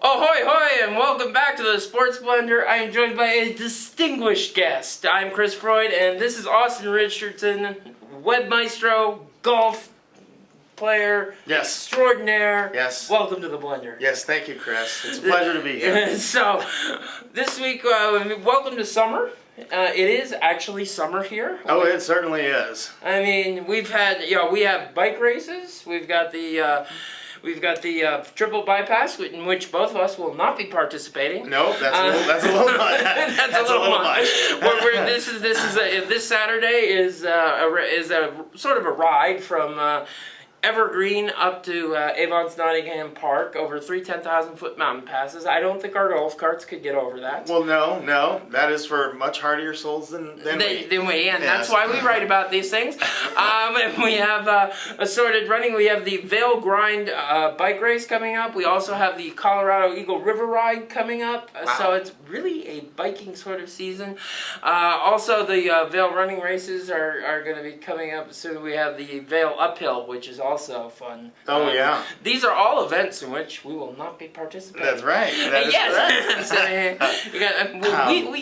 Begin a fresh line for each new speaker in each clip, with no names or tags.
Ahoy hoy and welcome back to the Sports Blender. I am joined by a distinguished guest. I'm Chris Freud and this is Austin Richardson, web maestro, golf player, extraordinaire.
Yes.
Welcome to the Blender.
Yes, thank you, Chris. It's a pleasure to be here.
So, this week, welcome to summer. It is actually summer here.
Oh, it certainly is.
I mean, we have bike races. We've got the triple bypass, in which both of us will not be participating.
No, that's a little much.
That's a little much. This Saturday is a sort of a ride from Evergreen up to Avon's Nottingham Park over 3 10,000-foot mountain passes. I don't think our golf carts could get over that.
Well, no, that is for much hardier souls than we.
And that's why we write about these things. And we have assorted running. We have the Vail Grind bike race coming up. We also have the Colorado Eagle River Ride coming up.
Wow.
So it's really a biking sort of season. Also, the Vail running races are going to be coming up soon. We have the Vail Uphill, which is also fun.
Oh, yeah.
These are all events in which we will not be participating.
That's right. That is
correct.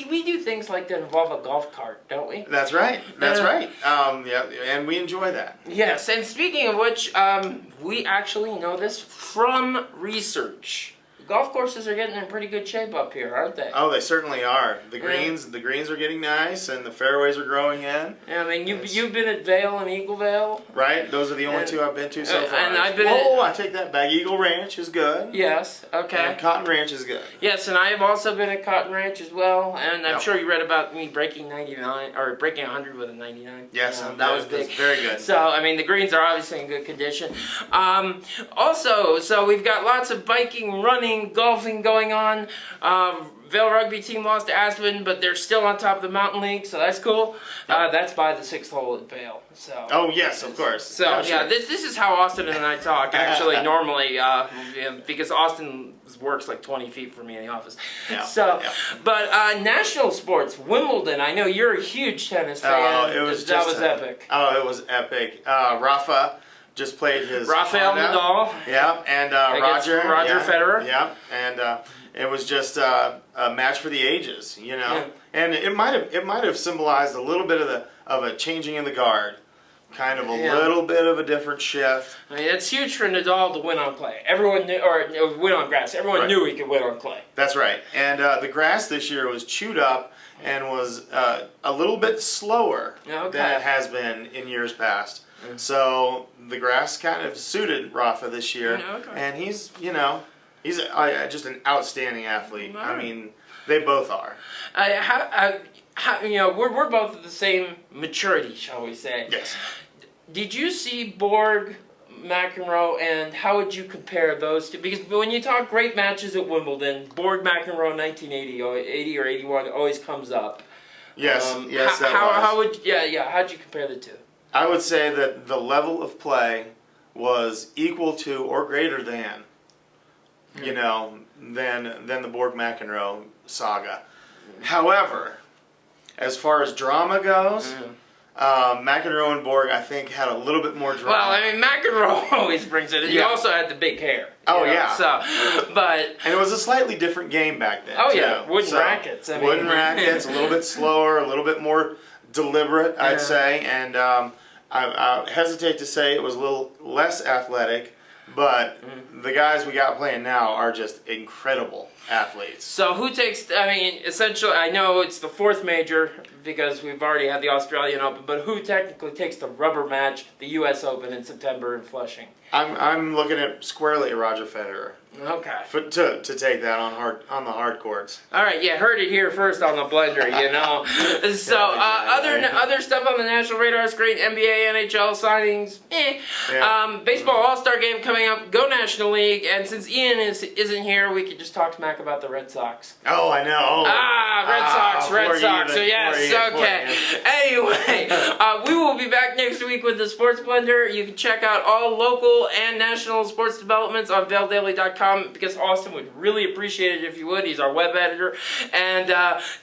We do things like that involve a golf cart, don't we?
That's right. That's right. Yeah, and we enjoy that.
Yes, and speaking of which, we actually know this from research. Golf courses are getting in pretty good shape up here, aren't they?
Oh, they certainly are. The greens are getting nice, and the fairways are growing in.
Yeah, I mean, you've been at Vail and Eagle Vale,
right? Those are the only two I've been to so far.
And I've been.
I take that back. Eagle Ranch is good.
Yes. Okay.
And Cotton Ranch is good.
Yes, and I have also been at Cotton Ranch as well, and I'm sure you read about me breaking 99 or breaking 100 with a 99.
Yes,
that was big.
Very good.
So I mean, the greens are obviously in good condition. Also, so we've got lots of biking, running, golfing going on. Vail rugby team lost to Aspen, but they're still on top of the Mountain League, so that's cool. That's by the 6th hole at Vail. So.
Oh yes, of course.
So yeah, this is how Austin and I talk actually normally, because Austin works like 20 feet from me in the office.
Yeah.
So, but national sports, Wimbledon. I know you're a huge tennis fan.
That was
epic.
Oh, it was epic. Rafa just played his
Rafael Nadal.
Yeah, and Roger
Federer.
Yeah, and it was just a match for the ages, you know. Yeah. And it might have symbolized a little bit of a changing in the guard, kind of a little bit of a different shift.
I mean, it's huge for Nadal to win on clay. Everyone knew, or win on grass. Everyone knew he could win on clay.
That's right. And the grass this year was chewed up and was a little bit slower than it has been in years past. So the grass kind of suited Rafa this year, and he's just an outstanding athlete. I mean, they both are.
We're both of the same maturity, shall we say?
Yes.
Did you see Borg, McEnroe, and how would you compare those two? Because when you talk great matches at Wimbledon, Borg, McEnroe, 1980, 80 or 81 always comes up.
Yes,
how'd you compare the two?
I would say that the level of play was equal to or greater than, than the Borg McEnroe saga. However, as far as drama goes, McEnroe and Borg, I think, had a little bit more drama.
Well, I mean, McEnroe always brings it. He also had the big hair. And
it was a slightly different game back then.
Oh, yeah, wooden rackets.
Wooden rackets, a little bit slower, a little bit more deliberate, I'd say, and I hesitate to say it was a little less athletic, but the guys we got playing now are just incredible athletes.
So who takes, I mean, essentially, I know it's the 4th major because we've already had the Australian Open, but who technically takes the rubber match, the U.S. Open in September in Flushing?
I'm looking at squarely at Roger Federer.
Okay.
To take that on the hard courts.
All right, you heard it here first on the Blender, you know. So other stuff on the national radar screen: NBA, NHL signings. Baseball All-Star game coming up. Go National League. And since Ian isn't here, we could just talk smack about the Red Sox.
Oh, I know.
Red Sox. So yes, okay. Anyway, we will be back next week with the Sports Blender. You can check out all local and national sports developments on VailDaily.com. Because Austin would really appreciate it if you would. He's our web editor. And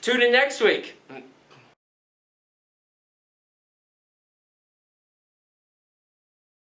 tune in next week.